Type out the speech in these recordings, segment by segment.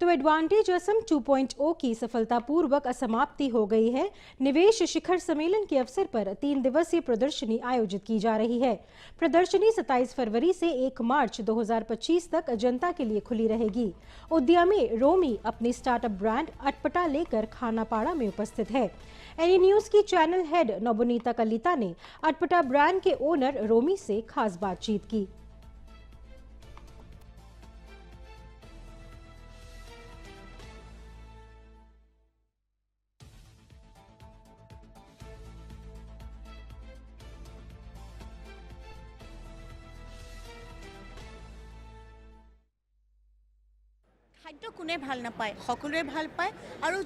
तो एडवांटेज असम 2.0 की सफलतापूर्वक असमाप्ति हो गई है। निवेश शिखर सम्मेलन के अवसर पर 3 दिवसीय प्रदर्शनी आयोजित की जा रही है। प्रदर्शनी 27 फरवरी से 1 मार्च 2025 तक जनता के लिए खुली रहेगी। उद्यमी रोमी अपनी स्टार्टअप ब्रांड अटपटा लेकर खानापाड़ा में उपस्थित है। एनी न्यूज की चैनल हेड नबोनीता कलिता ने अटपटा ब्रांड के ओनर रोमी से खास बातचीत की। খাদ্য কোনে ভাল নাপায়, সকলোৱে ভাল পায় আৰু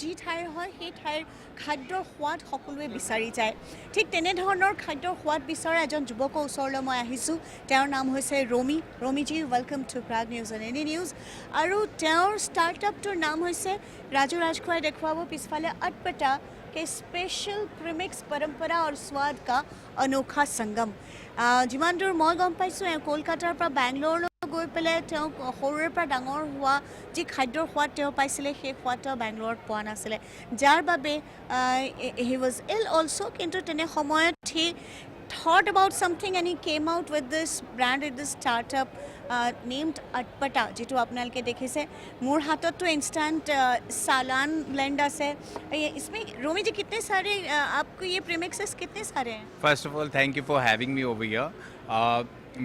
যি ঠাইৰ হয় সেই ঠাইৰ খাদ্যৰ সোৱাদ সকলোৱে বিচাৰি যায়। ঠিক তেনেধৰণৰ খাদ্যৰ সোৱাদ বিচৰা এজন যুৱকৰ ওচৰলৈ মই আহিছোঁ। তেওঁৰ নাম হৈছে ৰোমিজি। Welcome to Prag news and any news. আৰু তেওঁৰ ষ্টাৰ্টআপটোৰ নাম হৈছে ৰাজু ৰাজখোৱাই দেখুৱাব পিছফালে अटपटा के स्पेशल प्रीमिक्स परंपरा और स्वाद का अनोखा संगम। जिमान दूर मैं गम पाइছোঁ कलकातार পৰা बेंगलोर गई पे सरुरे পৰা डाঙৰ হোৱা যি খাদ্যৰ সোৱাদ তেওঁ পাইছিলে সেই সোৱাদ তেওঁ বেংগলোৰত পোৱা নাছিলে, যাৰ বাবে হি ৱাজ ইল অলছো। কিন্তু তেনে সময়ত হি thought about something and he came out with this brand, with this startup named अटपटा, जितु आपनालोके देखिसे। मोर हाथत तो इंस्टेंट सालान ब्लेंड आसे। इसमें रोमी जी कितने सारे आपको ये प्रीमिक्सेस कितने सारे हैं? First of all thank you for having me over here.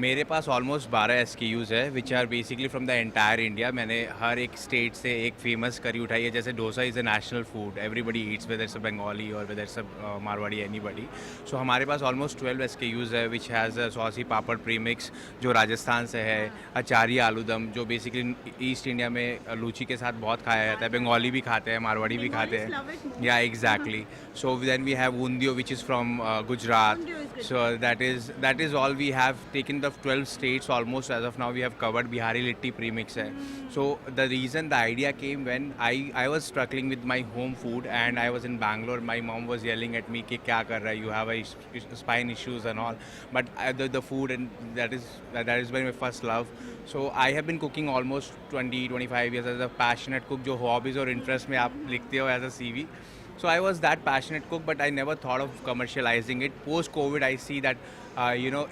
मेरे पास ऑलमोस्ट 12 SKUs है which are basically from the entire India. मैंने हर एक स्टेट से एक फेमस करी उठाई है। जैसे dosa is a national food, everybody eats, whether it's a Bengali और whether it's a Marwari, anybody. So हमारे पास ऑलमोस्ट 12 SKUs है which has a saucy papad premix जो राजस्थान से है, अचारी आलूदम जो बेसिकली ईस्ट इंडिया में लूची के साथ बहुत खाया जाता है, बंगाली भी खाते हैं, मारवाड़ी भी खाते हैं। या exactly. So then we have undhiyu which is from Gujarat. So that is all we have taken of 12 states almost as of now. We have covered Bihari Litti premix hai. So the idea came when I was struggling with my home food and I was in Bangalore. My mom was yelling at me ki kya kar raha hai, you have a spine issues and all, but the food, and that is my first love. So I have been cooking almost 20-25 years as a passionate cook. जो hobbies और interest में आप लिखते हो as a CV. So I was that passionate cook, but I never thought of commercializing it. Post COVID, I see that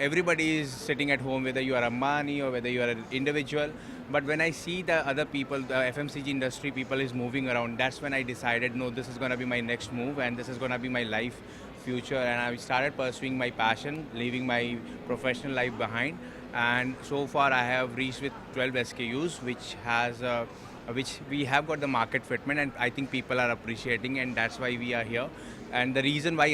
everybody is sitting at home, whether you are Ambani or whether you are an individual. But when I see the other people, the FMCG industry people is moving around, that's when I decided, no, this is going to be my next move and this is going to be my life future. And I started pursuing my passion, leaving my professional life behind. And so far I have reached with 12 SKUs, which we have got the market fitment, and I think people are appreciating, and that's why we are here. And the reason why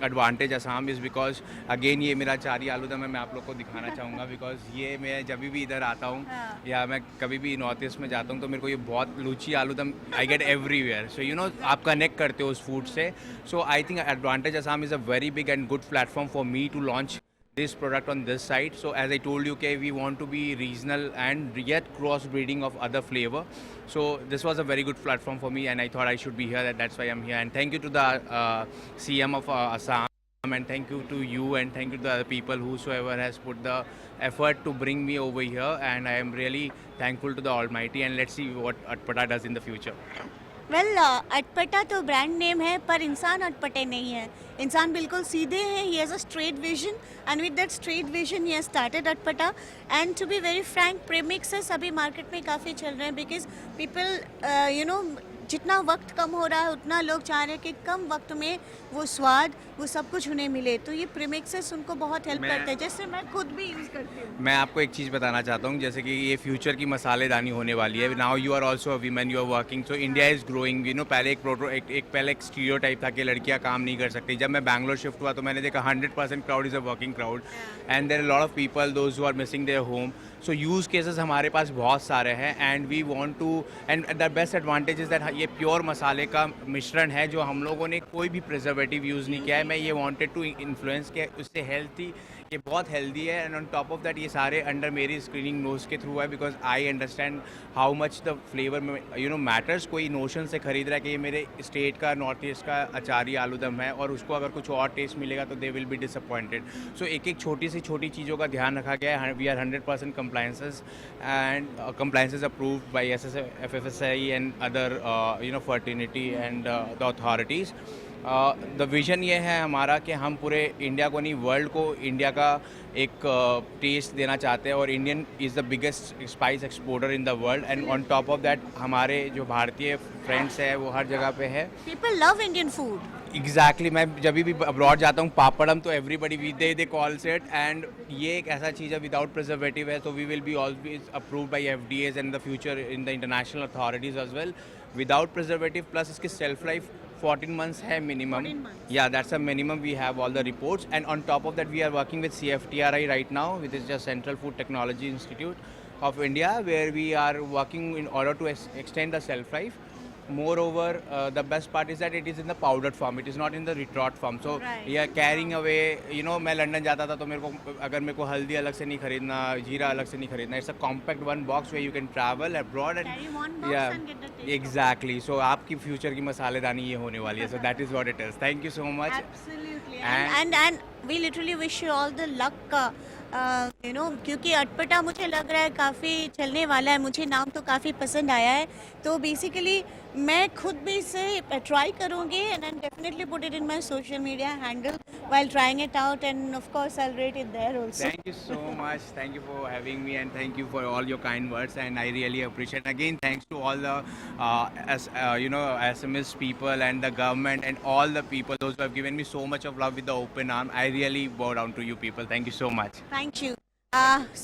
Advantage Assam is because again ये मेरा चारी आलूदम है, मैं आप लोग को दिखाना चाहूँगा because ये मैं जब भी इधर आता हूँ या मैं कभी भी नॉर्थ ईस्ट में जाता हूँ तो मेरे को ये बहुत लूची आलूदम I get everywhere. So आप कनेक्ट करते हो उस फूड से. So I think Advantage Assam is a very big and good platform for me to launch this product on this side. So as I told you, okay, we want to be regional and yet cross breeding of other flavor. So this was a very good platform for me, and I thought I should be here. That's why I'm here. And thank you to the CM of Assam, and thank you to you, and thank you to the other people whosoever has put the effort to bring me over here. And I am really thankful to the Almighty. And let's see what Atpata does in the future. Well Atpata तो brand name है, पर इंसान अटपटे नहीं है। इंसान बिल्कुल सीधे हैं। He has a straight vision, and with that straight vision he has started Atpata. And to be very frank, premixes अभी मार्केट में काफ़ी चल रहे हैं बिकॉज पीपल जितना वक्त कम हो रहा है उतना लोग चाह रहे हैं कि कम वक्त में वो स्वाद, वो सब कुछ उन्हें मिले। तो ये प्रीमिक्सेस उनको बहुत हेल्प करते हैं, जैसे मैं खुद भी यूज़ करती हूँ। मैं आपको एक चीज़ बताना चाहता हूँ, जैसे कि ये फ्यूचर की मसालेदानी होने वाली है। Now you are also a women, you are working, so India is growing. पहले एक स्टीरियोटाइप था कि लड़कियाँ काम नहीं कर सकती। जब मैं बैंगलोर शिफ्ट हुआ तो मैंने देखा 100% crowd is a working crowd, and there are lot of people those who are missing their home. So use cases हमारे पास बहुत सारे हैं, and we want to, and the best advantage is that ये प्योर मसाले का मिश्रण है जो हम लोगों ने कोई भी प्रिजर्वेटिव यूज़ नहीं किया है। मैं ये वांटेड टू इन्फ्लुएंस कि उससे हेल्थी ये बहुत हेल्दी है and on top of that ये सारे अंडर मेरी स्क्रीनिंग नोज के थ्रू है because I understand how much the flavour में मैटर्स। कोई नोशन से खरीद रहा है कि ये मेरे स्टेट का नॉर्थ ईस्ट का अचारी आलू दम है और उसको अगर कुछ और टेस्ट मिलेगा तो दे विल बी डिसअपॉइंटेड। सो एक एक छोटी सी छोटी चीज़ों का ध्यान रखा गया है। We are 100% compliances and compliances approved by FFSI and other fraternity and the authorities। The vision ये है हमारा कि हम पूरे इंडिया को नहीं वर्ल्ड को इंडिया का एक टेस्ट देना चाहते हैं और Indian is the biggest spice exporter in the world and on top of that हमारे जो भारतीय फ्रेंड्स हैं वो हर जगह पे है। People love Indian food. Exactly मैं जब भी अब्रॉड जाता हूँ पापड़म तो everybody we they calls it and ये एक ऐसा चीज़ है विदाउट प्रिजर्वेटिव है तो we will be always approved by FDAs and the future in the international authorities as well without preservative plus इसकी सेल्फ लाइफ 14 months है minimum. 14 months. Yeah, that's a minimum. We have all the reports and on top of that we are working with CFTRI right now, which is just Central Food Technology Institute of India, where we are working in order to extend the shelf life. Moreover, the best part is that it is in the powdered form. It is not in the retort form. So Right. we are carrying away. You know, मैं London जाता था तो मेरे को अगर मेरे को हल्दी अलग से नहीं खरीदना, जीरा अलग से नहीं खरीदना. It's a compact one box where you can travel abroad and Carry one box yeah, and get the taste. exactly. So आपकी फ्यूचर की मसालेदानी ये होने वाली है. So that is what it is. Thank you so much. Absolutely. And- And we literally wish you all the luck. क्योंकि अटपटा मुझे लग रहा है काफ़ी चलने वाला है, मुझे नाम तो काफ़ी पसंद आया है, तो बेसिकली मैं खुद भी इसे ट्राई करूँगी and I definitely put it in my social media handle while trying it out and of course I'll rate it there also. Thank you so much. Thank you for having me and thank you for all your kind words and I really appreciate. Again, thanks to all the SMS people and the government and all the people those who have given me so much of love with the open arm. I really bow down to you people. Thank you so much. Thank you.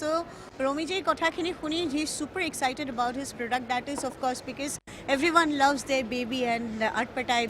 So Romi ji kothakini shuni, he's super excited about his product. That is of course because everyone loves their baby and atpatai